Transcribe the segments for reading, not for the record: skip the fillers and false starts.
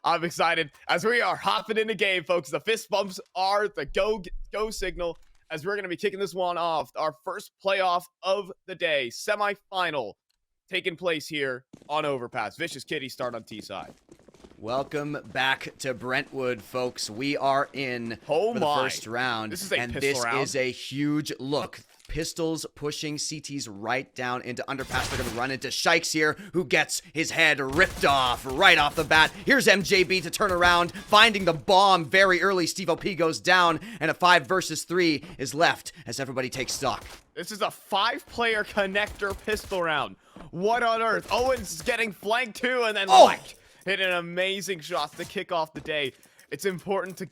I'm excited as we are hopping into game, folks. The fist bumps are the go signal as we're going to be kicking this one off. Our first playoff of the day, semifinal, taking place here on Overpass. Vicious Kitties start on T side. Welcome back to Brentwood, folks. We are in for the first round. This is a and pistol this round. is a huge look. Pistols pushing CTs right down into Underpass. They're going to run into Shikes here, who gets his head ripped off right off the bat. Here's MJB to turn around, finding the bomb very early. Steve OP goes down, and a 5 versus 3 is left as everybody takes stock. This is a 5-player connector pistol round. What on earth? Owens getting flanked too, and then hit an amazing shot to kick off the day. It's important to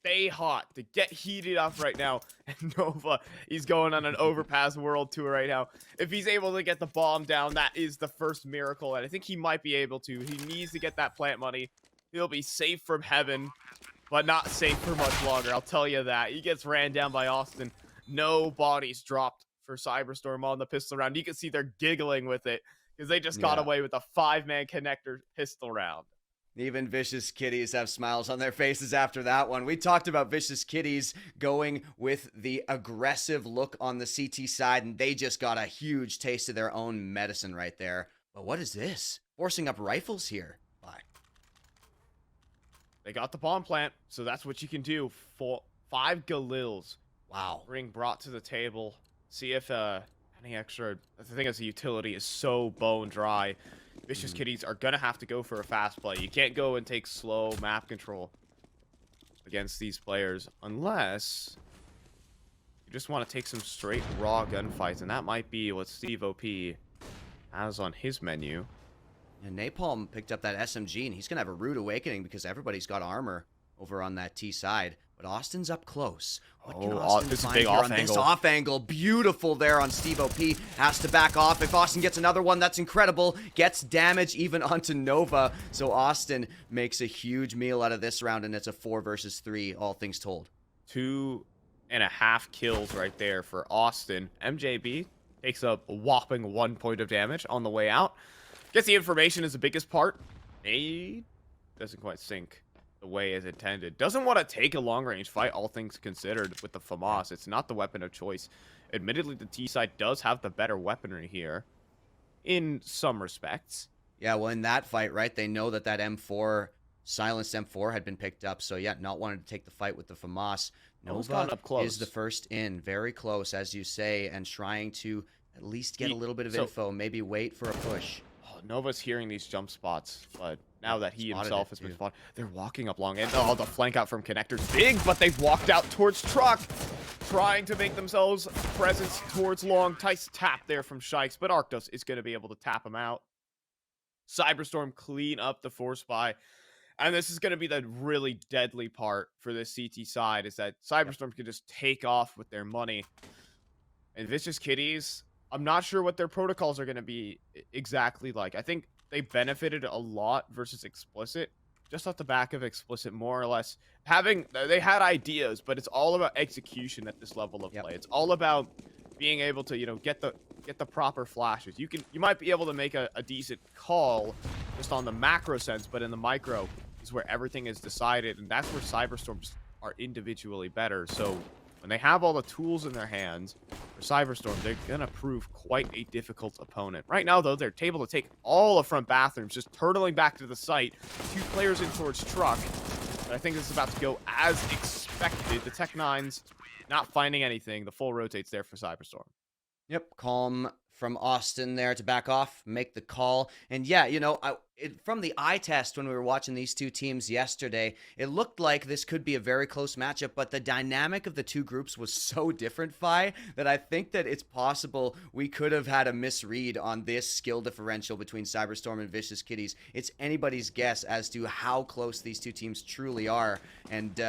stay hot, to get heated up right now. And Nova, he's going on an Overpass world tour right now. If he's able to get the bomb down, that is the first miracle, and I think he might be able to. He needs to get that plant money. He'll be safe from heaven, but not safe for much longer, I'll tell you that. He gets ran down by Austin. No bodies dropped for Cyberstorm on the pistol round. You can see they're giggling with it because they just got away with a 5-man connector pistol round. Even Vicious Kitties have smiles on their faces after that one. We talked about Vicious Kitties going with the aggressive look on the CT side, and they just got a huge taste of their own medicine right there. But what is this? Forcing up rifles here. Why? They got the bomb plant, so that's what you can do. 5 Galils. Wow. Being brought to the table. See if any extra... The thing is, the utility is so bone dry. Vicious Kitties are going to have to go for a fast play. You can't go and take slow map control against these players unless you just want to take some straight raw gunfights, and that might be what Steve OP has on his menu. And Napalm picked up that SMG, and he's going to have a rude awakening because everybody's got armor over on that T side. But Austin's up close. What can Austin this is find big here off on angle. this off angle? Beautiful there on Steve OP. Has to back off. If Austin gets another one, that's incredible. Gets damage even onto Nova. So Austin makes a huge meal out of this round, and it's a 4 versus 3, all things told. 2.5 kills right there for Austin. MJB takes a whopping 1 point of damage on the way out. Guess the information is the biggest part. Nade doesn't quite sync the way as intended. Doesn't want to take a long-range fight, all things considered, with the FAMAS. It's not the weapon of choice. Admittedly, the T side does have the better weaponry here in some respects. Yeah, well, in that fight, right, they know that M4, silenced M4 had been picked up. So, yeah, not wanting to take the fight with the FAMAS. Nova up close. is the first in, very close, as you say, and trying to at least get a little bit of info, maybe wait for a push. Nova's hearing these jump spots, but now that he himself has been spotted, they're walking up long end. Oh, the flank out from connectors big, but they've walked out towards truck, trying to make themselves presence towards long. Tice tap there from Shikes, but Arctos is going to be able to tap him out. Cyberstorm clean up the force buy, and this is going to be the really deadly part for this CT side, is that Cyberstorm can just take off with their money. And Vicious Kitties, I'm not sure what their protocols are going to be exactly like. I think they benefited a lot versus xpLicit, just off the back of xpLicit, more or less. They had ideas, but it's all about execution at this level of play. It's all about being able to, get the proper flashes. You might be able to make a decent call just on the macro sense, but in the micro is where everything is decided, and that's where Cyberstorms are individually better. So when they have all the tools in their hands for Cyberstorm, they're going to prove quite a difficult opponent. Right now, though, they're able to take all the front bathrooms, just turtling back to the site. 2 players in towards truck. But I think this is about to go as expected. The Tech-9's not finding anything. The full rotate's there for Cyberstorm. Yep, calm from Austin there to back off, make the call. And yeah, from the eye test when we were watching these two teams yesterday, it looked like this could be a very close matchup, but the dynamic of the two groups was so different, Fi, that I think that it's possible we could have had a misread on this skill differential between Cyberstorm and Vicious Kitties. It's anybody's guess as to how close these two teams truly are. And,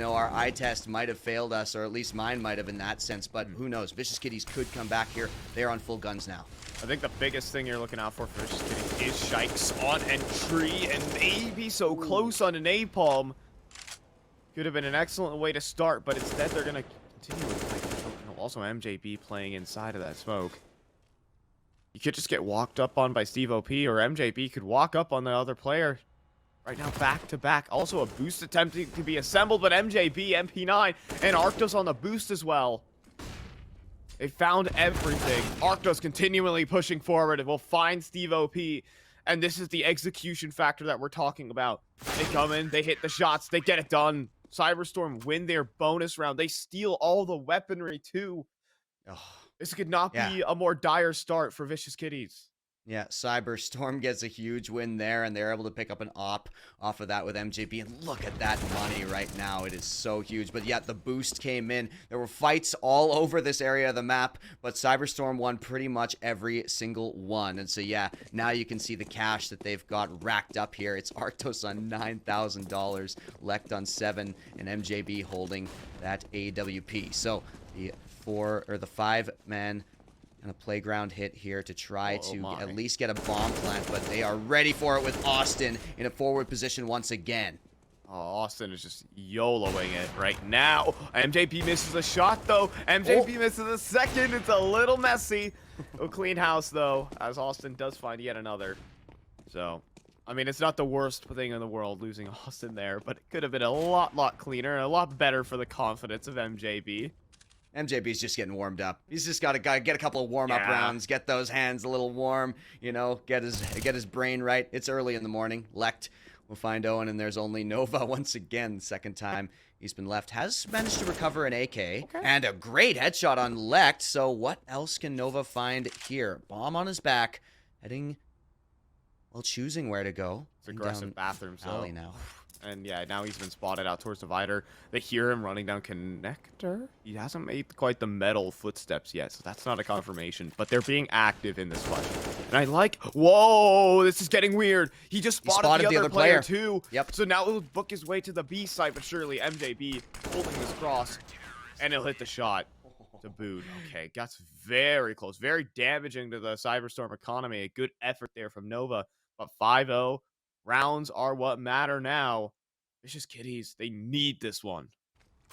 our eye test might have failed us, or at least mine might have in that sense, but who knows? Vicious Kitties could come back here. They're on full guns now. I think the biggest thing you're looking out for Vicious Kitties is Shikes on entry, and maybe so close on an napalm. Could have been an excellent way to start, but instead they're going to continue with also MJB playing inside of that smoke. You could just get walked up on by Steve OP, or MJB could walk up on the other player. Right now, back to back. Also a boost attempting to be assembled, but MJB, MP9, and Arctos on the boost as well. They found everything. Arctos continually pushing forward and will find Steve OP. And this is the execution factor that we're talking about. They come in, they hit the shots, they get it done. Cyberstorm win their bonus round. They steal all the weaponry too. Oh, This could not be a more dire start for Vicious Kitties. yeah, Cyberstorm gets a huge win there, and they're able to pick up an op off of that with MJB. And look at that money right now. It is so huge. But yeah, the boost came in. There were fights all over this area of the map, but Cyberstorm won pretty much every single one. And so yeah, now you can see the cash that they've got racked up here. It's Arctos on $9,000, Lect on 7, and MJB holding that AWP. So the 5-man and a playground hit here to try to at least get a bomb plant, but they are ready for it with Austin in a forward position once again. Oh, Austin is just YOLOing it right now. MJP misses a shot, though. MJP misses a second. It's a little messy. A clean house, though, as Austin does find yet another. So, I mean, it's not the worst thing in the world losing Austin there, but it could have been a lot cleaner and a lot better for the confidence of MJB. MJB's just getting warmed up. He's just got to get a couple of warm-up rounds, get those hands a little warm, you know, get his brain right. It's early in the morning. Lect will find Owen, and there's only Nova once again. Second time he's been left. Has managed to recover an AK and a great headshot on Lect. So what else can Nova find here? Bomb on his back, heading, well, choosing where to go. It's aggressive bathroom alley now. And yeah, now he's been spotted out towards Divider. They hear him running down Connector. He hasn't made quite the metal footsteps yet, so that's not a confirmation. But they're being active in this fight. And I like... Whoa, this is getting weird. He just spotted the other player too. Yep. So now he'll book his way to the B side, but surely MJB holding this cross. And he'll hit the shot to boot. Okay, that's very close. Very damaging to the Cyberstorm economy. A good effort there from Nova. But 5-0. Rounds are what matter now. Vicious Kitties, they need this one.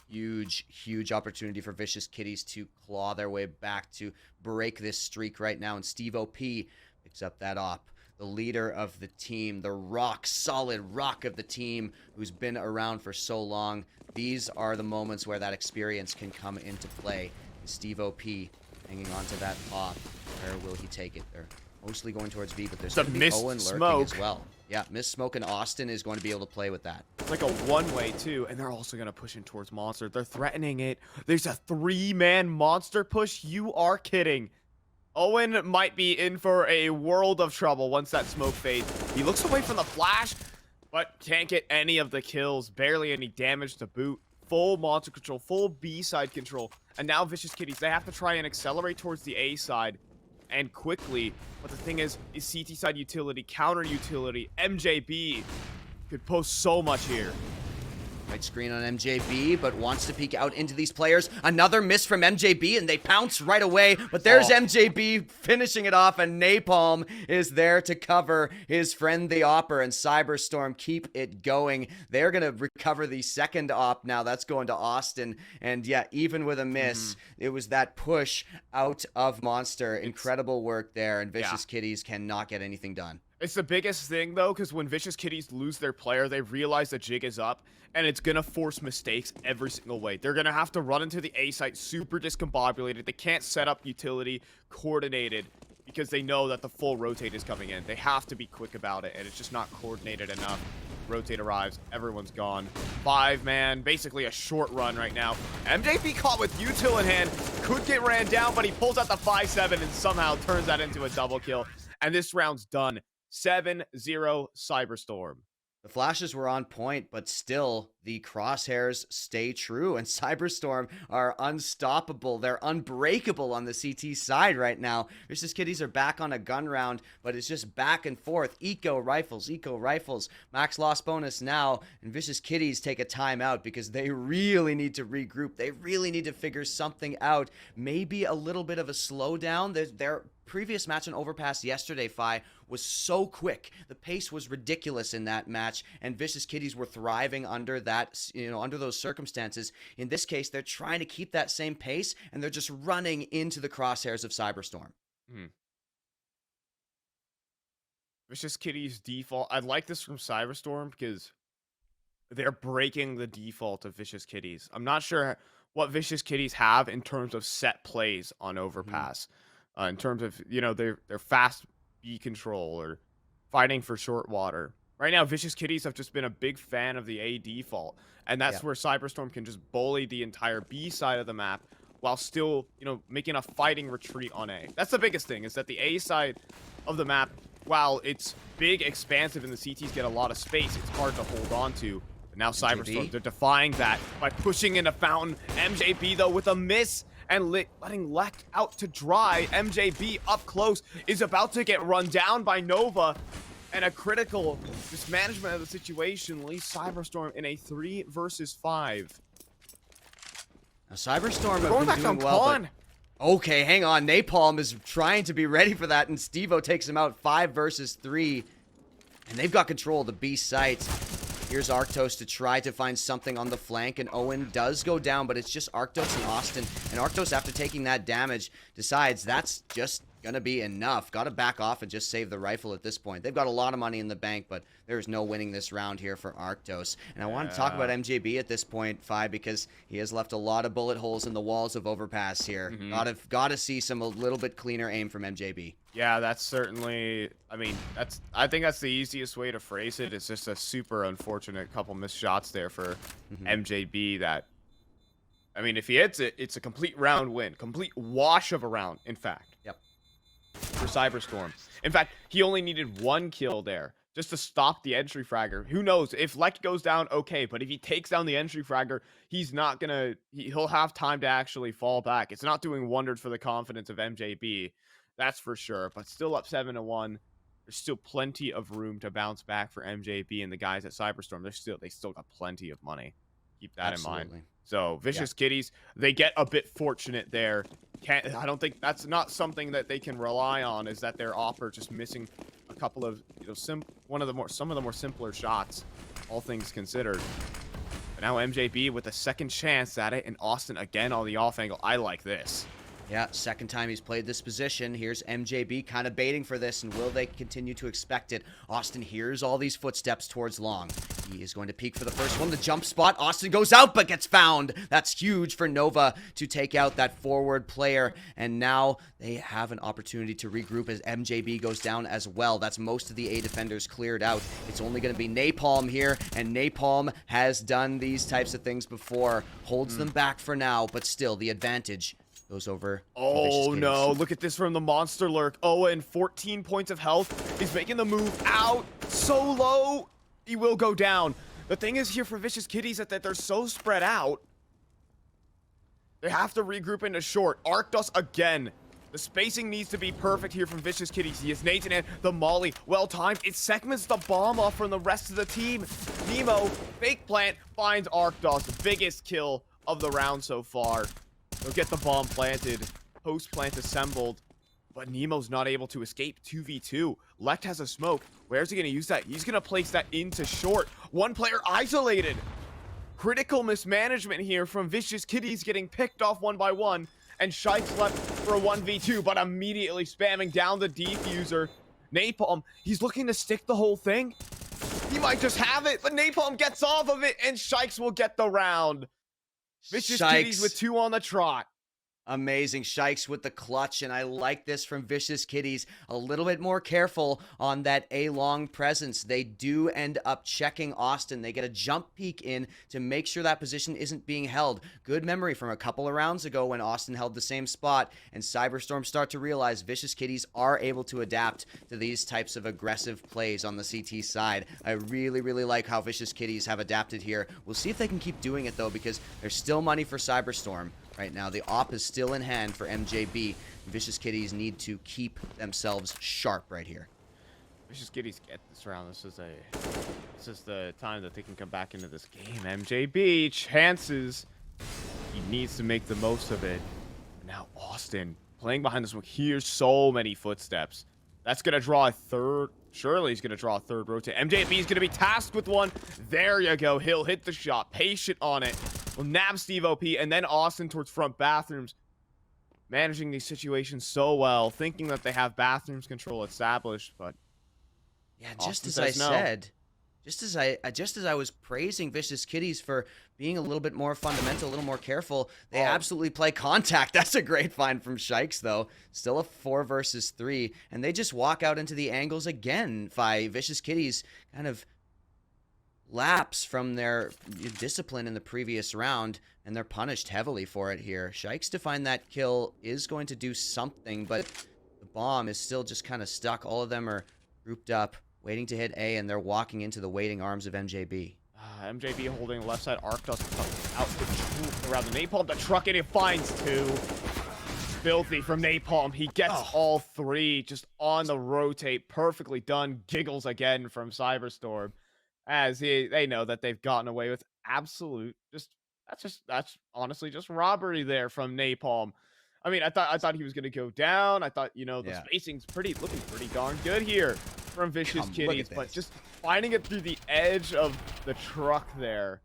Huge opportunity for Vicious Kitties to claw their way back to break this streak right now. And Steve OP picks up that op. The leader of the team, the solid rock of the team who's been around for so long. These are the moments where that experience can come into play. Steve OP hanging on to that op. Where will he take it? They're mostly going towards B, but there's the going to be Owen lurking smoke as well. Yeah, Miss Smoke and Austin is going to be able to play with that. It's like a one-way, too, and they're also going to push in towards Monster. They're threatening it. There's a 3-man Monster push. You are kidding. Owen might be in for a world of trouble once that smoke fades. He looks away from the flash, but can't get any of the kills. Barely any damage to boot. Full Monster control, full B side control. And now Vicious Kitties, they have to try and accelerate towards the A side. And quickly, but the thing is CT side utility, counter utility, MJB could post so much here. Right screen on MJB, but wants to peek out into these players. Another miss from MJB, and they pounce right away. But there's MJB finishing it off, and Napalm is there to cover his friend the Opper, and Cyberstorm keep it going. They're going to recover the second op now. That's going to Austin. And yeah, even with a miss, it was that push out of Monster. Incredible work there, and Vicious Kitties cannot get anything done. It's the biggest thing, though, because when Vicious Kitties lose their player, they realize the jig is up, and it's going to force mistakes every single way. They're going to have to run into the A site super discombobulated. They can't set up utility coordinated because they know that the full rotate is coming in. They have to be quick about it, and it's just not coordinated enough. Rotate arrives. Everyone's gone. 5-man, basically a short run right now. MJP caught with util in hand. Could get ran down, but he pulls out the 5-7 and somehow turns that into a double kill. And this round's done. 7-0 Cyberstorm. The flashes were on point, but still the crosshairs stay true, and Cyberstorm are unstoppable. They're unbreakable on the CT side right now. Vicious Kitties are back on a gun round, but it's just back and forth. Eco rifles, max loss bonus now, and Vicious Kitties take a timeout because they really need to regroup. They really need to figure something out. Maybe a little bit of a slowdown. Their previous match on Overpass yesterday, Fi, was so quick. The pace was ridiculous in that match, and Vicious Kitties were thriving under that, under those circumstances. In this case, they're trying to keep that same pace, and they're just running into the crosshairs of Cyberstorm. Vicious Kitties default. I like this from Cyberstorm because they're breaking the default of Vicious Kitties. I'm not sure what Vicious Kitties have in terms of set plays on Overpass. In terms of, their fast B control or fighting for short water. Right now, Vicious Kitties have just been a big fan of the A default. And that's where Cyberstorm can just bully the entire B side of the map while still, making a fighting retreat on A. That's the biggest thing, is that the A side of the map, while it's big, expansive, and the CTs get a lot of space, it's hard to hold on to. But now Cyberstorm, they're defying that by pushing in a fountain. MJB, though, with a miss and letting Lek out to dry. MJB up close is about to get run down by Nova. And a critical mismanagement of the situation leaves Cyberstorm in a 3 versus 5. Now, Cyberstorm going have back been doing on well, Con. Okay, hang on. Napalm is trying to be ready for that, and Stevo takes him out 5 versus 3. And they've got control of the B site. Here's Arctos to try to find something on the flank, and Owen does go down, but it's just Arctos and Austin. And Arctos, after taking that damage, decides that's just gonna be enough. Gotta back off and just save the rifle at this point. They've got a lot of money in the bank, but there's no winning this round here for Arctos. And I want to talk about MJB at this point, Fi, because he has left a lot of bullet holes in the walls of Overpass here. Gotta see some a little bit cleaner aim from MJB. Yeah, that's certainly, I think that's the easiest way to phrase it. It's just a super unfortunate couple missed shots there for MJB that, if he hits it, it's a complete round win. Complete wash of a round, in fact. Yep. For Cyberstorm. In fact, he only needed 1 kill there just to stop the entry fragger. Who knows? If Lek goes down, okay, but if he takes down the entry fragger, he's not gonna, he'll have time to actually fall back. It's not doing wonders for the confidence of MJB. That's for sure, but still up 7-1. There's still plenty of room to bounce back for MJB and the guys at Cyberstorm. They still got plenty of money. Keep that in mind. So Vicious Kitties, they get a bit fortunate there. I don't think that's not something that they can rely on. Is that their offer just missing a couple of some of the more simpler shots, all things considered. But now MJB with a second chance at it, and Austin again on the off angle. I like this. Yeah, second time he's played this position. Here's MJB kind of baiting for this, and will they continue to expect it? Austin hears all these footsteps towards long. He is going to peek for the first one, the jump spot. Austin goes out, but gets found. That's huge for Nova to take out that forward player, and now they have an opportunity to regroup as MJB goes down as well. That's most of the A defenders cleared out. It's only going to be Napalm here, and Napalm has done these types of things before. Holds them back for now, but still the advantage goes over. Oh no, look at this from the Monster Lurk. Owen, 14 points of health. He's making the move out. So low. He will go down. The thing is here for Vicious Kitties that they're so spread out. They have to regroup into short. Arctos again. The spacing needs to be perfect here from Vicious Kitties. He has Nathan and the Molly. Well timed. It segments the bomb off from the rest of the team. Nemo, fake plant, finds Arctos. The biggest kill of the round so far. They'll get the bomb planted, post plant assembled, but Nemo's not able to escape 2v2. Lekt has a smoke. Where's he going to use that? He's going to place that into short. One player isolated. Critical mismanagement here from Vicious Kitties getting picked off one by one, and Shikes left for a 1v2, but immediately spamming down the defuser. Napalm, he's looking to stick the whole thing. He might just have it, but Napalm gets off of it, and Shikes will get the round. Vicious Kitties with 2 on the trot. Amazing. Shikes with the clutch, and I like this from Vicious Kitties. A little bit more careful on that A-long presence. They do end up checking Austin. They get a jump peek in to make sure that position isn't being held. Good memory from a couple of rounds ago when Austin held the same spot, and Cyberstorm start to realize Vicious Kitties are able to adapt to these types of aggressive plays on the CT side. I really, really like how Vicious Kitties have adapted here. We'll see if they can keep doing it, though, because there's still money for Cyberstorm. Right now, the op is still in hand for MJB. Vicious Kitties need to keep themselves sharp right here. Vicious Kitties get this round. This is the time that they can come back into this game. MJB, chances. He needs to make the most of it. Now, Austin, playing behind the smoke. Here's so many footsteps. That's going to draw a third. Surely he's going to draw a third rotate. MJB is going to be tasked with one. There you go. He'll hit the shot. Patient on it. Will nab Steve OP, and then Austin towards front bathrooms. Managing these situations so well, thinking that they have bathrooms control established, but Yeah, just Austin as I says no. said, just as I was praising Vicious Kitties for being a little bit more fundamental, a little more careful, they absolutely play contact. That's a great find from Shikes, though. Still a 4 versus 3, and they just walk out into the angles again. Vicious Kitties kind of lapse from their discipline in the previous round, and they're punished heavily for it here. Shikes to find that kill is going to do something, but the bomb is still just kind of stuck. All of them are grouped up, waiting to hit A, and they're walking into the waiting arms of MJB. MJB holding left side. Arctos out around the napalm. The truck, and it finds 2. Filthy from napalm. He gets all 3 just on the rotate. Perfectly done. Giggles again from Cyberstorm, as they know that they've gotten away with absolute that's honestly just robbery there from napalm. I mean, I thought he was gonna go down. I thought, the spacing's looking pretty darn good here from Vicious Kitties, but just finding it through the edge of the truck there.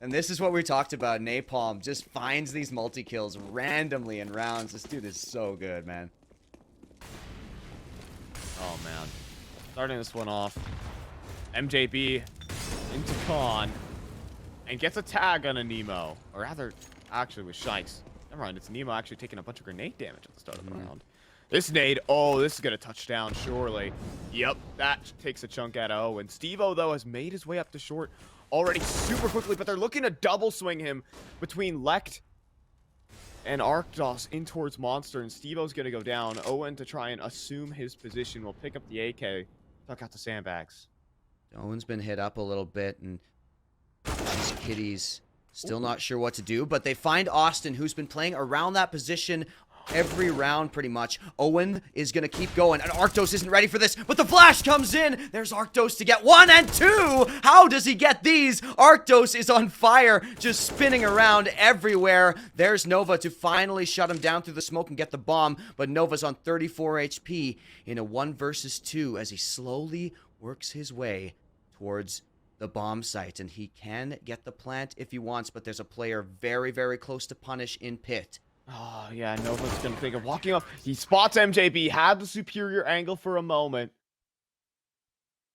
And this is what we talked about. Napalm just finds these multi-kills randomly in rounds. This dude is so good, man. Oh, man. Starting this one off. MJB into Con. And gets a tag on a Nemo. Or rather, actually with Shikes. Never mind, it's Nemo actually taking a bunch of grenade damage at the start of the round. This nade, this is going to touch down, surely. Yep, that takes a chunk out of Owen. Steve-O, though, has made his way up to short already super quickly, but they're looking to double swing him between Lekt and Arctos in towards Monster, and Steve-O's going to go down. Owen, to try and assume his position, will pick up the AK, tuck out the sandbags. Owen's been hit up a little bit, and these Kitties still not sure what to do, but they find Austin, who's been playing around that position every round pretty much. Owen is going to keep going, and Arctos isn't ready for this, but the flash comes in. There's Arctos to get 1 and 2. How does he get these? Arctos is on fire, just spinning around everywhere. There's Nova to finally shut him down through the smoke and get the bomb, but Nova's on 34 HP in a 1 versus 2 as he slowly works his way towards the bomb site, and he can get the plant if he wants, but there's a player very, very close to punish in pit. Oh, yeah, Nova's going to think of walking up. He spots MJB, had the superior angle for a moment.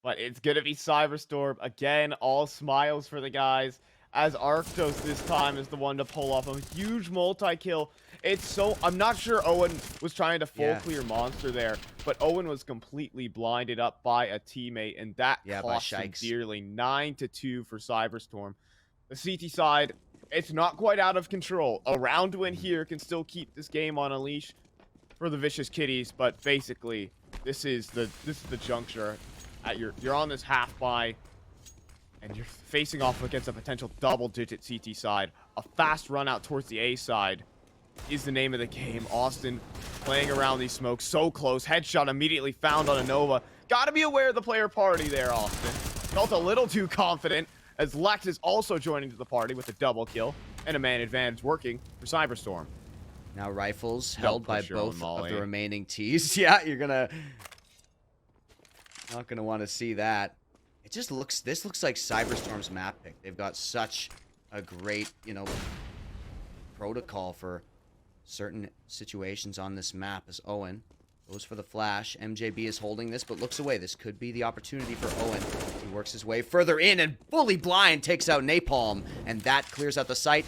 But it's going to be Cyberstorm. Again, all smiles for the guys, as Arctos this time is the one to pull off a huge multi-kill. I'm not sure Owen was trying to full clear Monster there, but Owen was completely blinded up by a teammate, and that cost him dearly. 9-2 for Cyberstorm. The CT side, it's not quite out of control. A round win here can still keep this game on a leash for the Vicious Kitties, but basically, this is the juncture. You're on this half buy, and you're facing off against a potential double-digit CT side. A fast run out towards the A side is the name of the game. Austin playing around these smokes, so close. Headshot immediately found on a Nova. Gotta be aware of the player party there, Austin. Felt a little too confident, as Lekt is also joining to the party with a double kill and a man advantage working for Cyberstorm. Now rifles held by both of the remaining Ts. Yeah, you're not gonna want to see that. It just looks, this looks like Cyberstorm's map pick. They've got such a great, protocol for certain situations on this map, as Owen goes for the flash. MJB is holding this, but looks away. This could be the opportunity for Owen. He works his way further in, and fully blind takes out Napalm, and that clears out the site.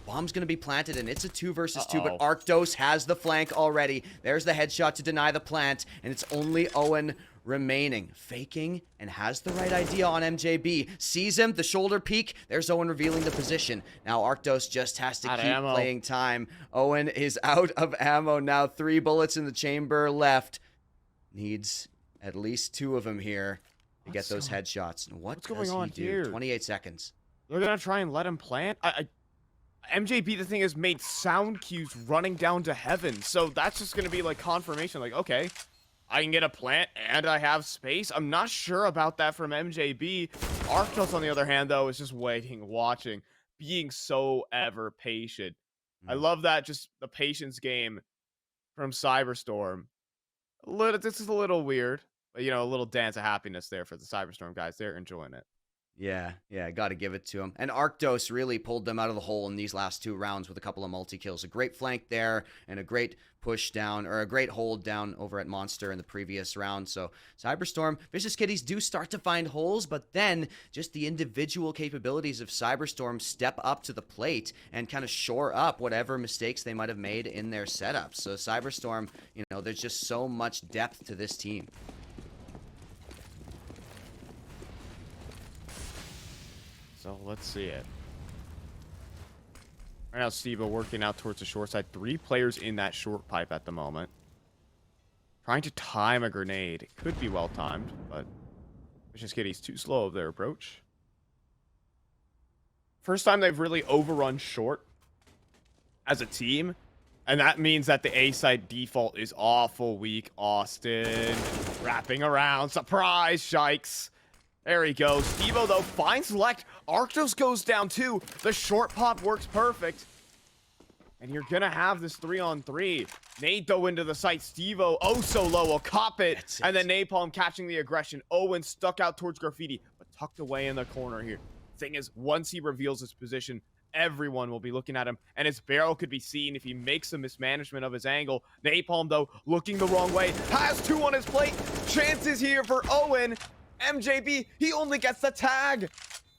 Bomb's going to be planted, and it's a 2 versus 2, but Arctos has the flank already. There's the headshot to deny the plant, and it's only Owen remaining. Faking, and has the right idea on MJB. Sees him, the shoulder peek. There's Owen revealing the position. Now Arctos just has to keep playing time. Owen is out of ammo now. 3 bullets in the chamber left. Needs at least 2 of them here to get those headshots. What's going on here? 28 seconds. They're going to try and let him plant? MJB, the thing, has made sound cues running down to heaven, so that's just going to be like confirmation, like, okay, I can get a plant and I have space. I'm not sure about that from MJB. Arctos, on the other hand, though, is just waiting, watching, being so ever patient. I love that, just the patience game from Cyberstorm. This is a little weird, but, a little dance of happiness there for the Cyberstorm guys. They're enjoying it. Yeah, got to give it to him. And Arctos really pulled them out of the hole in these last 2 rounds with a couple of multi-kills. A great flank there and a great push down, or a great hold down over at Monster in the previous round. So Cyberstorm, Vicious Kitties do start to find holes, but then just the individual capabilities of Cyberstorm step up to the plate and kind of shore up whatever mistakes they might have made in their setups. So Cyberstorm, you know, there's just so much depth to this team. So let's see it. Right now, Steve working out towards the short side. 3 players in that short pipe at the moment. Trying to time a grenade. It could be well timed, but Vicious Kitties too slow of their approach. First time they've really overrun short as a team. And that means that the A side default is awful weak. Austin wrapping around. Surprise, Shikes. There he goes. Stevo, though, finds Lect. Arctos goes down, too. The short pop works perfect. And you're going to have this 3-on-3. Nade, though, into the site. Stevo, oh, so low. Will cop it. And then Napalm catching the aggression. Owen stuck out towards Graffiti, but tucked away in the corner here. Thing is, once he reveals his position, everyone will be looking at him, and his barrel could be seen if he makes a mismanagement of his angle. Napalm, though, looking the wrong way. Has 2 on his plate. Chances here for Owen. MJB, he only gets the tag.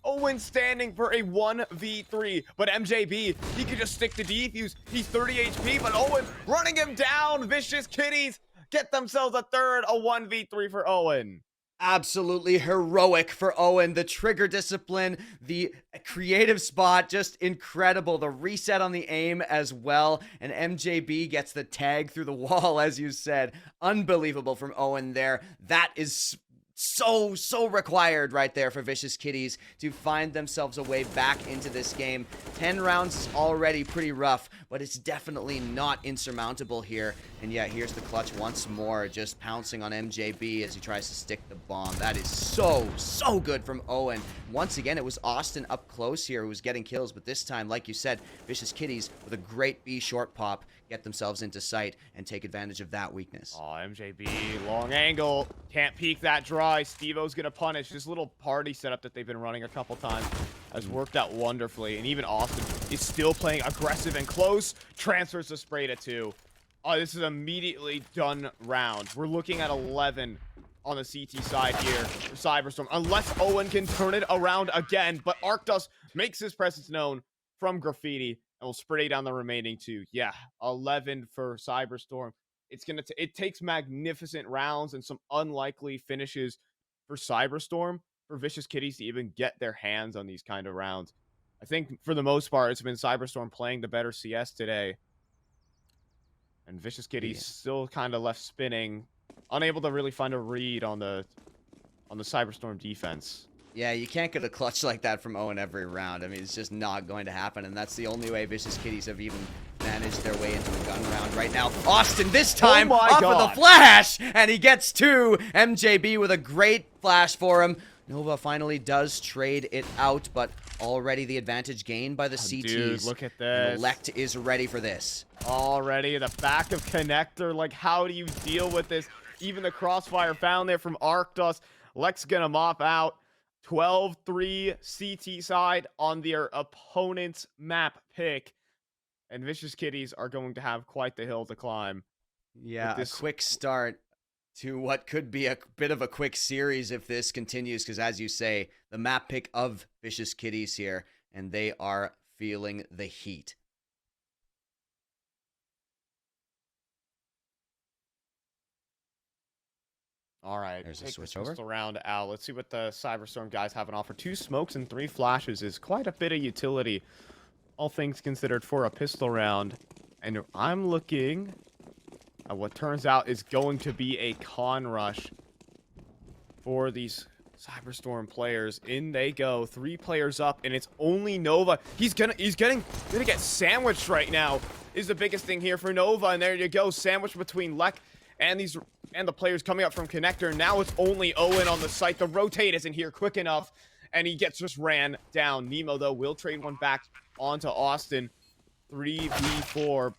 Owen standing for a 1v3, but MJB, he could just stick to defuse. He's 30 HP, but Owen running him down. Vicious Kitties get themselves a third, a 1v3 for Owen. Absolutely heroic for Owen. The trigger discipline, the creative spot, just incredible. The reset on the aim as well. And MJB gets the tag through the wall, as you said. Unbelievable from Owen there. That is so required right there for Vicious Kitties to find themselves a way back into this game. 10 rounds is already pretty rough, but it's definitely not insurmountable here. And yeah, here's the clutch once more, just pouncing on MJB as he tries to stick the bomb. That is so good from Owen. Once again, it was Austin up close here who was getting kills, but this time, like you said, Vicious Kitties with a great B short pop get themselves into sight and take advantage of that weakness. Oh, MJB, long angle. Can't peek that dry. Stevo's gonna punish. This little party setup that they've been running a couple times has worked out wonderfully. And even Austin is still playing aggressive and close. Transfers the spray to 2. Oh, this is immediately done round. We're looking at 11 on the CT side here for Cyberstorm. Unless Owen can turn it around again. But Arctos makes his presence known from Graffiti and will spray down the remaining 2. Yeah, 11 for Cyberstorm. It takes magnificent rounds and some unlikely finishes for Cyberstorm for Vicious Kitties to even get their hands on these kind of rounds. I think for the most part, it's been Cyberstorm playing the better CS today. And Vicious Kitties still kind of left spinning, unable to really find a read on the Cyberstorm defense. Yeah, you can't get a clutch like that from Owen every round. I mean, it's just not going to happen, and that's the only way Vicious Kitties have even managed their way into a gun round right now. Austin this time off of the flash, and he gets 2. MJB with a great flash for him. Nova finally does trade it out, but already the advantage gained by the CTs. Dude, look at this. Lect is ready for this. Already the back of connector. Like, how do you deal with this? Even the crossfire found there from Arctos. Lect's gonna mop out. 12-3 CT side on their opponent's map pick. And Vicious Kitties are going to have quite the hill to climb. Yeah, a quick start to what could be a bit of a quick series if this continues, because as you say, the map pick of Vicious Kitties here, and they are feeling the heat. All right, there's a switch over around Al. Let's see what the Cyberstorm guys have on offer. 2 smokes and 3 flashes is quite a bit of utility, all things considered, for a pistol round. And I'm looking at what turns out is going to be a con rush for these Cyberstorm players. In they go, 3 players up, and it's only Nova. He's gonna get sandwiched right now. Is the biggest thing here for Nova, and there you go, sandwiched between Lek and the players coming up from connector. Now it's only Owen on the site. The rotate isn't here quick enough, and he gets just ran down. Nemo, though, will trade one back onto Austin. 3v4.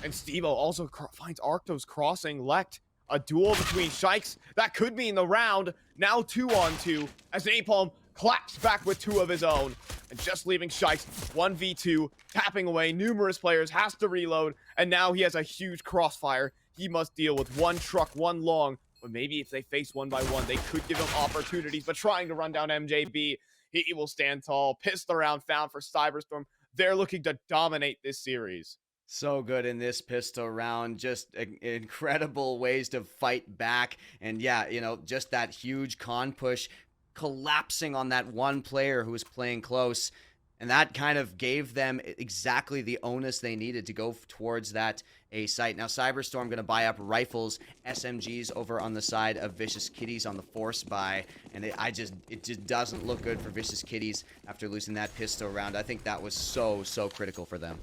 And Stevo also finds Arctos crossing Lect. A duel between Shikes. That could be in the round. Now 2-on-2 as Napalm claps back with 2 of his own, and just leaving Shikes 1v2, tapping away numerous players, has to reload, and now he has a huge crossfire. He must deal with 1 truck, 1 long, but maybe if they face 1 by 1, they could give him opportunities, but trying to run down MJB, he will stand tall. Pistol round found for Cyberstorm. They're looking to dominate this series. So good in this pistol round, just incredible ways to fight back. And yeah, you know, just that huge con push collapsing on that one player who was playing close. And that kind of gave them exactly the onus they needed to go towards that A site. Now, Cyberstorm going to buy up rifles, SMGs over on the side of Vicious Kitties on the force buy. And it just doesn't look good for Vicious Kitties after losing that pistol round. I think that was so critical for them.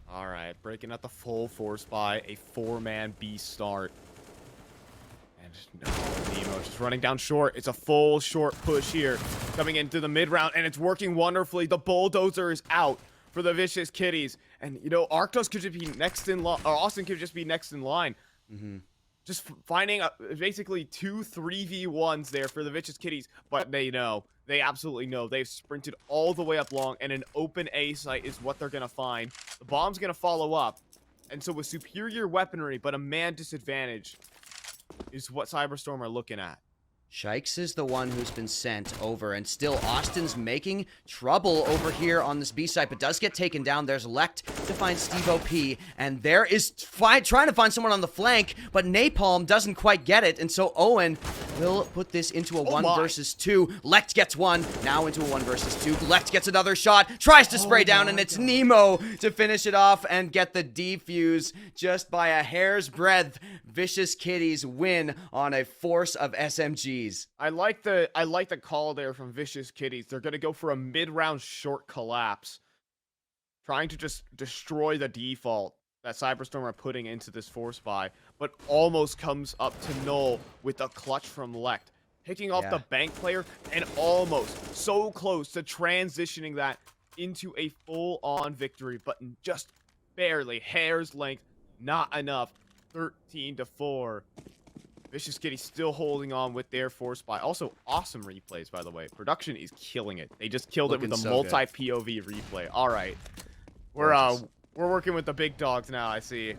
All right, breaking out the full force buy, a 4-man B start. And no, Nemo just running down short. It's a full short push here, coming into the mid round, and it's working wonderfully. The bulldozer is out for the Vicious Kitties, and you know, Arctos could just be next in line, or Austin could just be next in line. Just finding basically 2 3v1s there for the Vicious Kitties, but they absolutely know. They've sprinted all the way up long, and an open A site is what they're gonna find. The bomb's gonna follow up, and so with superior weaponry but a man disadvantage is what Cyberstorm are looking at. Shikes is the one who's been sent over, and still Austin's making trouble over here on this B site, but does get taken down. There's Lect to find Steve OP, and there is trying to find someone on the flank, but Napalm doesn't quite get it, and so Owen will put this into a 1 versus 2. Lect gets 1, now into a 1 versus 2. Lect gets another shot, tries to spray down, and it's Nemo to finish it off and get the defuse just by a hair's breadth. Vicious Kitties win on a force of SMGs. I like the call there from Vicious Kitties. They're gonna go for a mid-round short collapse, trying to just destroy the default that Cyberstorm are putting into this force buy, but almost comes up to null with a clutch from Lect, picking off the bank player and almost so close to transitioning that into a full-on victory, but just barely, hair's length, not enough. 13-4. Vicious Kitty still holding on with their force buy. Also, awesome replays, by the way. Production is killing it. They just killed it with the multi-POV replay. All right. We're working with the big dogs now, I see.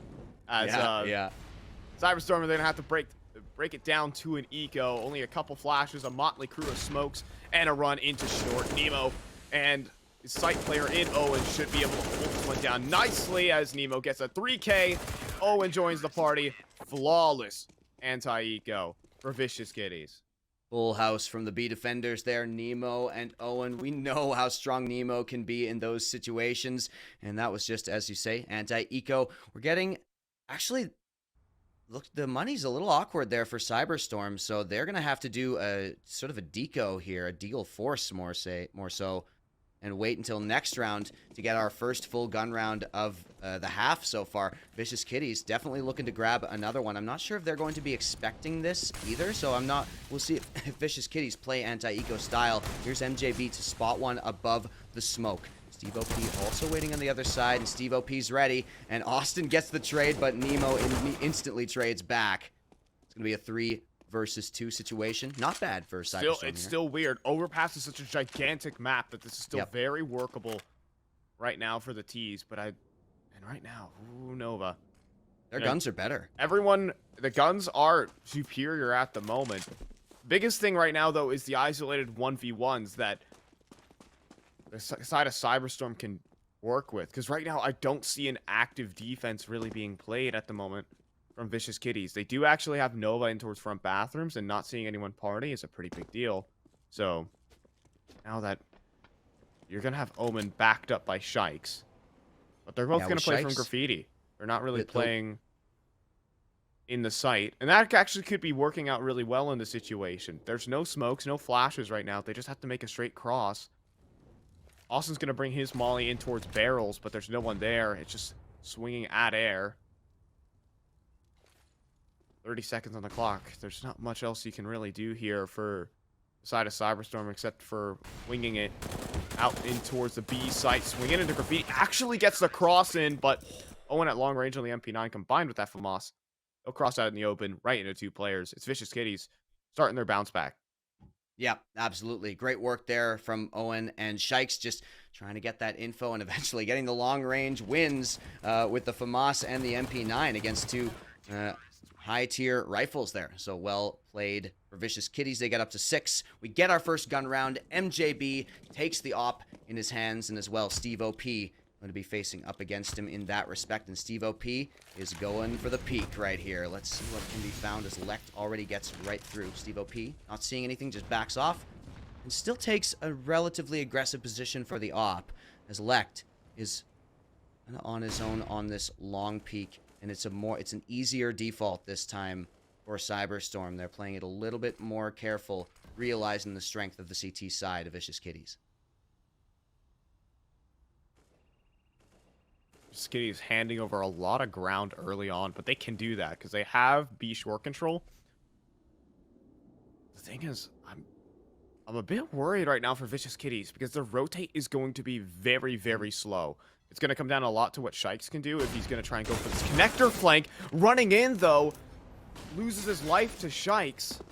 As Cyberstorm are going to have to break it down to an eco. Only a couple flashes, a motley crew of smokes, and a run into short. Nemo and his site player in Owen should be able to hold this one down nicely as Nemo gets a 3K. Owen joins the party. Flawless anti-eco for Vicious Kitties. Full house from the B defenders there, Nemo and Owen. We know how strong Nemo can be in those situations, and that was just, as you say, anti-eco. We're getting, actually, look, the money's a little awkward there for Cyberstorm, so they're going to have to do a sort of a deco here, a deal force more so, and wait until next round to get our first full gun round of the half so far. Vicious Kitties definitely looking to grab another one. I'm not sure if they're going to be expecting this either, so we'll see if Vicious Kitties play anti-eco style. Here's MJB to spot one above the smoke. Steve OP also waiting on the other side, and Steve OP's ready, and Austin gets the trade, but Nemo instantly trades back. It's going to be a 3 versus 2 situation. Not bad for Cyberstorm. It's still weird. Overpass is such a gigantic map that this is still very workable right now for the T's. But right now, Nova. Their guns are better. The guns are superior at the moment. Biggest thing right now, though, is the isolated 1v1s that the side of Cyberstorm can work with. Because right now, I don't see an active defense really being played at the moment from Vicious Kitties. They do actually have Nova in towards front bathrooms, and not seeing anyone party is a pretty big deal. So, now that you're going to have Omen backed up by Shikes, but they're both going to play from Graffiti. They're not really playing in the site, and that actually could be working out really well in the situation. There's no smokes, no flashes right now. They just have to make a straight cross. Austin's going to bring his molly in towards barrels, but there's no one there. It's just swinging at air. 30 seconds on the clock. There's not much else you can really do here for the side of Cyberstorm except for winging it out in towards the B site. Swinging into Graffiti. Actually gets the cross in, but Owen at long range on the MP9 combined with that FAMAS. They'll cross out in the open right into 2 players. It's Vicious Kitties starting their bounce back. Yeah, absolutely. Great work there from Owen and Shikes, just trying to get that info and eventually getting the long range wins with the FAMAS and the MP9 against two high tier rifles there. So well played for Vicious Kitties. They get up to 6. We get our first gun round. MJB takes the op in his hands, and as well Steve OP going to be facing up against him in that respect. And Steve OP is going for the peak right here. Let's see what can be found as Lect already gets right through. Steve OP not seeing anything, just backs off and still takes a relatively aggressive position for the op as Lect is on his own on this long peak. And it's an easier default this time for Cyberstorm. They're playing it a little bit more careful, realizing the strength of the CT side of Vicious Kitties. Kitties handing over a lot of ground early on, but they can do that because they have B short control. The thing is, I'm a bit worried right now for Vicious Kitties because their rotate is going to be very, very slow. It's going to come down a lot to what Shikes can do if he's going to try and go for this connector flank. Running in, though, loses his life to Shikes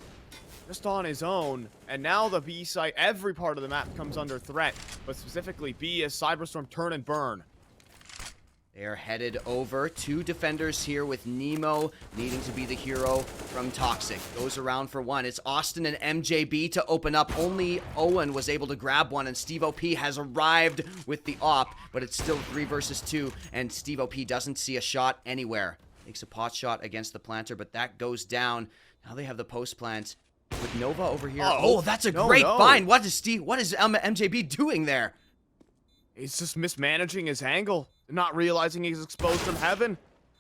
just on his own. And now the B site, every part of the map comes under threat, but specifically B as Cyberstorm turn and burn. They are headed over. 2 defenders here with Nemo needing to be the hero from Toxic. Goes around for one. It's Austin and MJB to open up. Only Owen was able to grab one, and Steve OP has arrived with the op, but it's still 3 versus 2, and Steve OP doesn't see a shot anywhere. Makes a pot shot against the planter, but that goes down. Now they have the post plant with Nova over here. Oh, that's a great find. What is MJB doing there? He's just mismanaging his angle, not realizing he's exposed from heaven.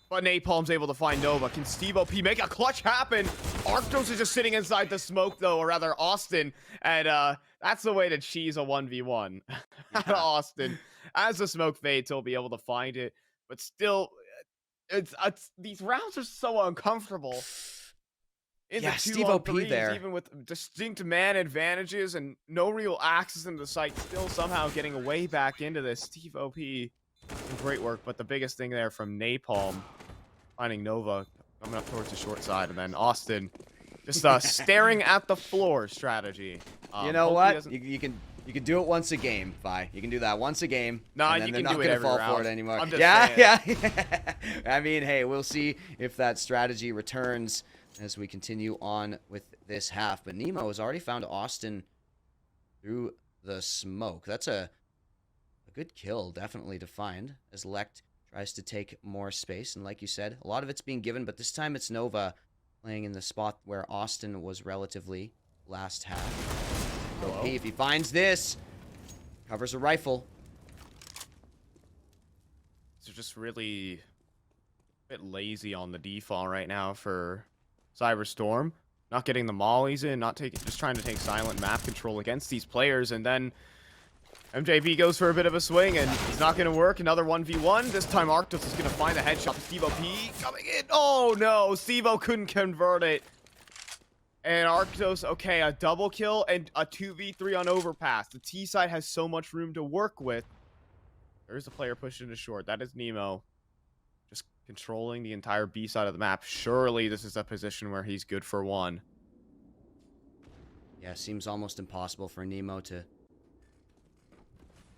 But Napalm's able to find Nova. Can Steve OP make a clutch happen? Arctos is just sitting inside the smoke, though, or rather Austin. And that's the way to cheese a 1v1. Austin. As the smoke fades, he'll be able to find it. But still, these rounds are so uncomfortable. Yeah, Steve OP there. Even with distinct man advantages and no real access into the site, still somehow getting a way back into this. Steve OP, great work. But the biggest thing there from Napalm, finding Nova coming up towards the short side, and then Austin just staring at the floor strategy. You know what? You can do it once a game, Vi. You can do that once a game. No, and then you they're can not do it gonna every fall round. for it anymore. I'm just yeah. I mean, hey, we'll see if that strategy returns as we continue on with this half. But Nemo has already found Austin through the smoke. That's a good kill, definitely, to find, as Lect tries to take more space. And like you said, a lot of it's being given, but this time it's Nova playing in the spot where Austin was relatively last half. OP, if he finds this, covers a rifle. They're just really a bit lazy on the default right now for Cyberstorm. Not getting the mollies in, just trying to take silent map control against these players, and then MJB goes for a bit of a swing, and it's not going to work. Another 1v1. This time Arctos is going to find the headshot. Steve OP coming in. Oh no, Steve O couldn't convert it. And Arctos, okay, a double kill and a 2v3 on Overpass. The T side has so much room to work with. There's a player pushing to short. That is Nemo. Just controlling the entire B side of the map. Surely this is a position where he's good for one. Yeah, seems almost impossible for Nemo to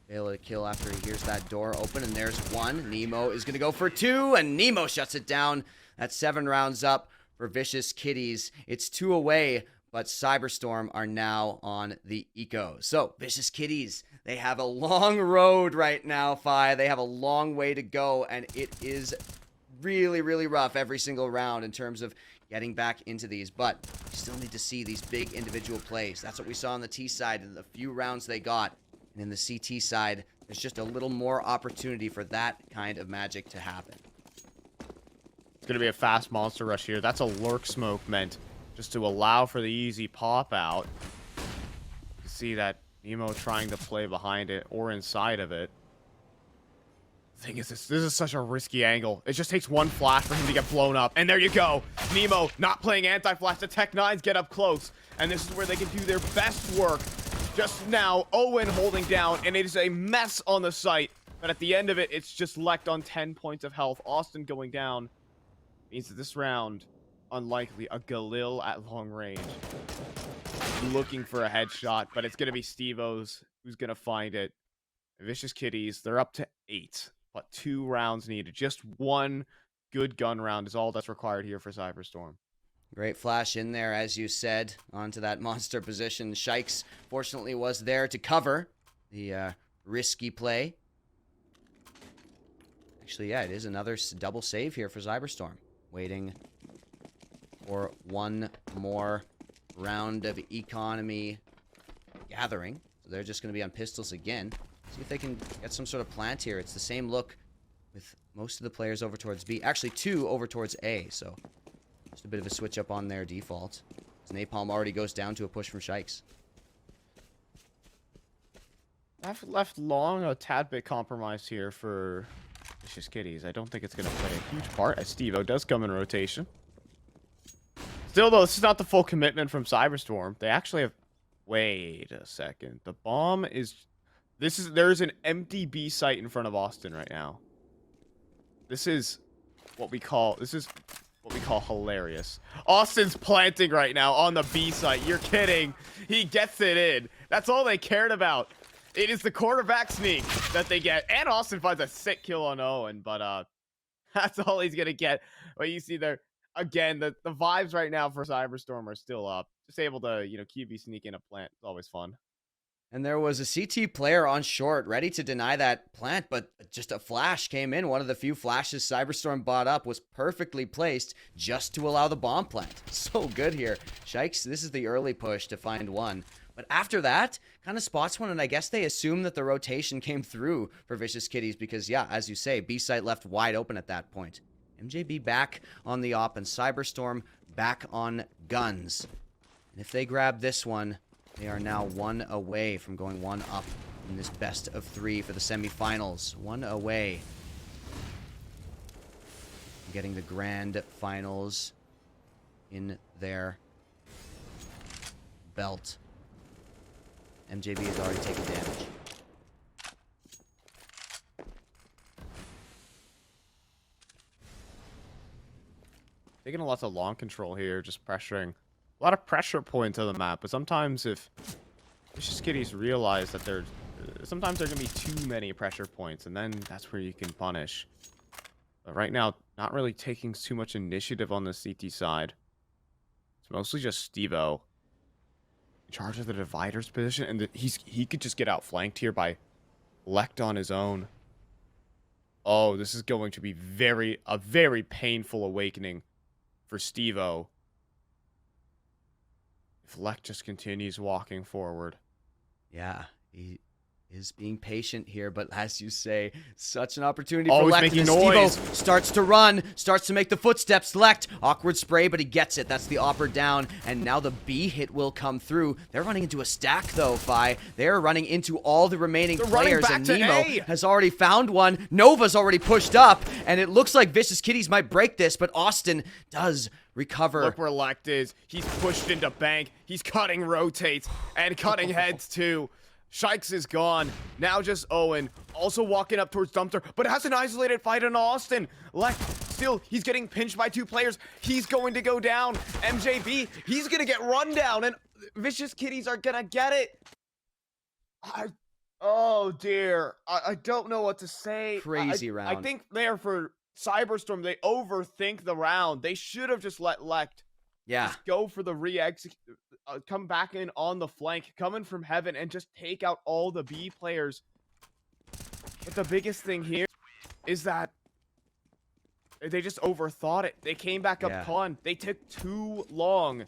be able to kill after he hears that door open. And there's one. Nemo is going to go for 2, and Nemo shuts it down. That's 7 rounds up for Vicious Kitties. It's 2 away, but Cyberstorm are now on the eco. So, Vicious Kitties, they have a long road right now, Fi. They have a long way to go, and it is really, really rough every single round in terms of getting back into these. But we still need to see these big individual plays. That's what we saw on the T side in the few rounds they got. And in the CT side, there's just a little more opportunity for that kind of magic to happen. It's going to be a fast monster rush here. That's a lurk smoke meant just to allow for the easy pop out. You see that Nemo trying to play behind it or inside of it. The thing is, this is such a risky angle. It just takes one flash for him to get blown up. And there you go. Nemo not playing anti-flash. The Tech 9s get up close. And this is where they can do their best work. Just now, Owen holding down. And it is a mess on the site. But at the end of it, it's just Lect on 10 points of health. Austin going down means that this round, unlikely, a Galil at long range. looking for a headshot, but it's going to be Steve-O's who's going to find it. Vicious Kitties, they're up to 8, but 2 rounds needed. Just 1 good gun round is all that's required here for Cyberstorm. Great flash in there, as you said, onto that monster position. Shikes, fortunately, was there to cover the risky play. Actually, yeah, it is another double save here for Cyberstorm. Waiting for one more round of economy gathering. So they're just going to be on pistols again. See if they can get some sort of plant here. It's the same look with most of the players over towards B. Actually, 2 over towards A, so just a bit of a switch up on their default. Napalm already goes down to a push from Shikes. I've left long, a tad bit compromised here for Vicious Kitties. I don't think it's going to play a huge part, as Steve-O does come in rotation. Still, though, this is not the full commitment from Cyberstorm. They actually have... Wait a second. The bomb is... There's an empty B site in front of Austin right now. This is what we call hilarious. Austin's planting right now on the B site. You're kidding. He gets it in. That's all they cared about. It is the quarterback sneak that they get. And Austin finds a sick kill on Owen, but that's all he's going to get. But you see there, again, the vibes right now for Cyberstorm are still up. Just able to, QB sneak in a plant. It's always fun. And there was a CT player on short ready to deny that plant, but just a flash came in. One of the few flashes Cyberstorm bought up was perfectly placed just to allow the bomb plant. So good here. Shikes, this is the early push to find one. But after that, kind of spots one, and I guess they assume that the rotation came through for Vicious Kitties because, yeah, as you say, B site left wide open at that point. MJB back on the op and Cyberstorm back on guns. And if they grab this one, they are now 1 away from going 1 up in this best of 3 for the semifinals. 1 away. Getting the grand finals in their belt. MJB has already taken damage. Taking lots of long control here, just pressuring. A lot of pressure points on the map, but sometimes if Vicious Kitties realize that sometimes there can be too many pressure points, and then that's where you can punish. But right now, not really taking too much initiative on the CT side. It's mostly just Steve-O in charge of the divider's position, and he could just get outflanked here by Lect on his own. Oh, this is going to be a very painful awakening for Steve-O. If Lect just continues walking forward. Yeah, he is being patient here, but as you say, such an opportunity for Lect. Making noise. Steve-O starts to run, starts to make the footsteps. Lect, awkward spray, but he gets it. That's the opper down, and now the B hit will come through. They're running into a stack, though, Fi. They're running into all the remaining players, and Nemo has already found one. Nova's already pushed up, and it looks like Vicious Kitties might break this, but Austin does recover. Look where Lect is. He's pushed into bank. He's cutting rotates and cutting heads, too. Shikes is gone. Now just Owen. Also walking up towards Dumpster, but has an isolated fight on Austin. Lect, still, he's getting pinched by 2 players. He's going to go down. MJB, he's going to get run down, and Vicious Kitties are going to get it. Oh, dear. I don't know what to say. Crazy round. I think there for Cyberstorm, they overthink the round. They should have just let Lect just go for the re-execute. Come back in on the flank, coming from heaven, and just take out all the B players. But the biggest thing here is that they just overthought it. They came back up con. They took too long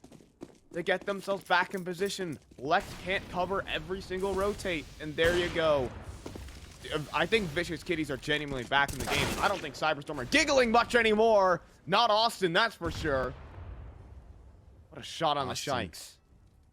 to get themselves back in position. Lect can't cover every single rotate, and there you go. I think Vicious Kitties are genuinely back in the game. I don't think Cyberstorm are giggling much anymore. Not Austin, that's for sure. What a shot on Austin. the Shikes.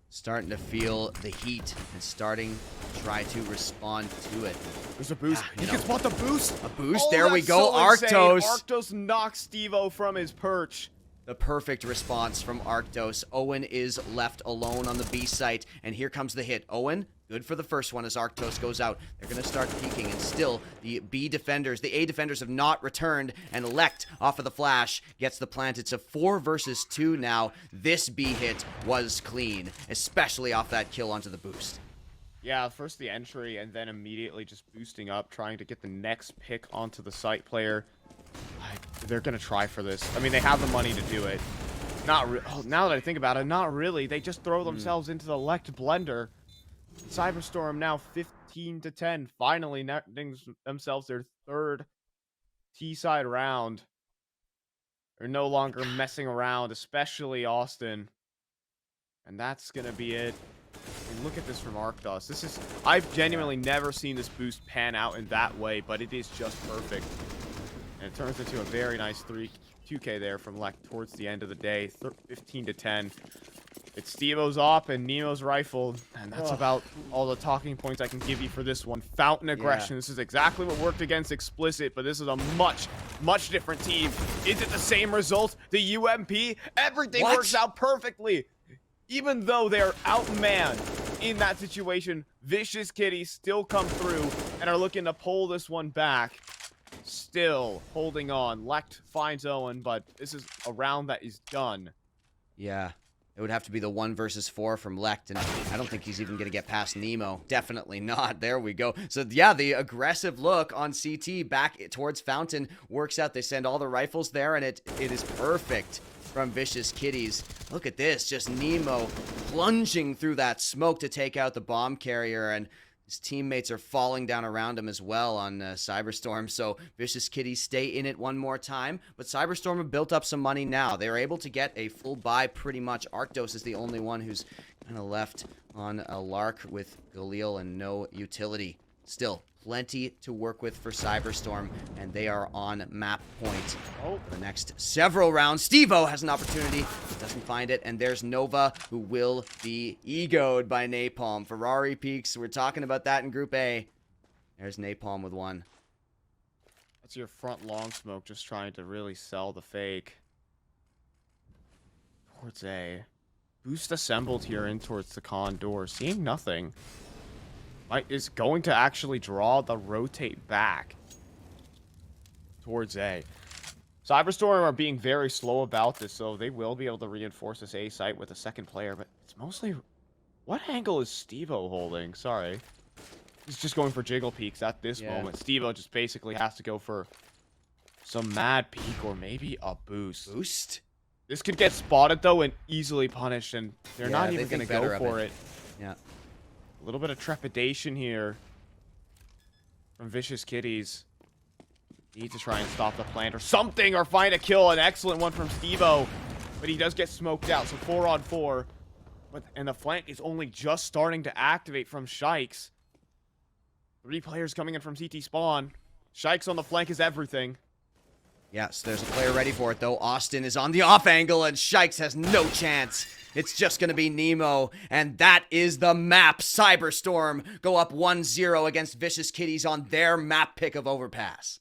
Starting to feel the heat and starting to try to respond to it. There's a boost. He can spot the boost. A boost. Oh, there we go. So Arctos. Arctos knocks Steve-O from his perch. The perfect response from Arctos. Owen is left alone on the B site, and here comes the hit. Owen Good for the first one as Arctos goes out. They're going to start peeking, and still the A defenders have not returned, and Lect off of the flash gets the plant. It's a 4 versus 2 now. This B hit was clean, especially off that kill onto the boost. Yeah, first the entry, and then immediately just boosting up, trying to get the next pick onto the site player. They're going to try for this. I mean, they have the money to do it. Now that I think about it, not really. They just throw themselves into the Lect blender. Cyberstorm now 15-10, finally netting themselves their 3rd T-side round. They're no longer messing around, especially Austin. And that's going to be it. And look at this from Arctos. I've genuinely never seen this boost pan out in that way, but it is just perfect. And it turns into a very nice 2K there from Lect towards the end of the day, 15-10. It's Stevo's op and Nemo's rifle, and that's about all the talking points I can give you for this one. Fountain aggression. This is exactly what worked against xpLicit, but this is a much, much different team. Is it the same result? The UMP? Everything works out perfectly. Even though they are outmanned in that situation, Vicious Kitties still come through and are looking to pull this one back. Still holding on. Lect finds Owen, but this is a round that is done. Yeah. It would have to be the 1 versus 4 from Lect, and I don't think he's even going to get past Nemo. Definitely not. There we go. So, yeah, the aggressive look on CT back towards Fountain works out. They send all the rifles there, and it is perfect from Vicious Kitties. Look at this. Just Nemo plunging through that smoke to take out the bomb carrier, and his teammates are falling down around him as well on Cyberstorm, so Vicious Kitties stay in it one more time. But Cyberstorm have built up some money now. They're able to get a full buy pretty much. Arctos is the only one who's kind of left on a lark with Galil and no utility. Still, plenty to work with for Cyberstorm, and they are on map point for the next several rounds. Stevo has an opportunity, doesn't find it, and there's Nova, who will be egoed by Napalm. Ferrari peaks, we're talking about that in Group A. There's Napalm with 1. That's your front long smoke, just trying to really sell the fake. Towards A. Boost assembled here in towards the con door, seeing nothing. Is going to actually draw the rotate back towards A. Cyberstorm are being very slow about this, so they will be able to reinforce this A site with a second player, but it's mostly... What angle is Stevo holding? Sorry. He's just going for jiggle peeks at this moment. Stevo just basically has to go for some mad peek or maybe a boost. Boost? This could get spotted, though, and easily punished, and they're not even going to go for it. Yeah. A little bit of trepidation here from Vicious Kitties. Need to try and stop the plant or something, or find a kill. An excellent one from Stevo, but he does get smoked out. So 4-on-4, and the flank is only just starting to activate from Shikes. 3 players coming in from CT spawn. Shikes on the flank is everything. Yes, there's a player ready for it, though. Austin is on the off angle, and Shikes has no chance. It's just going to be Nemo, and that is the map. Cyberstorm go up 1-0 against Vicious Kitties on their map pick of Overpass.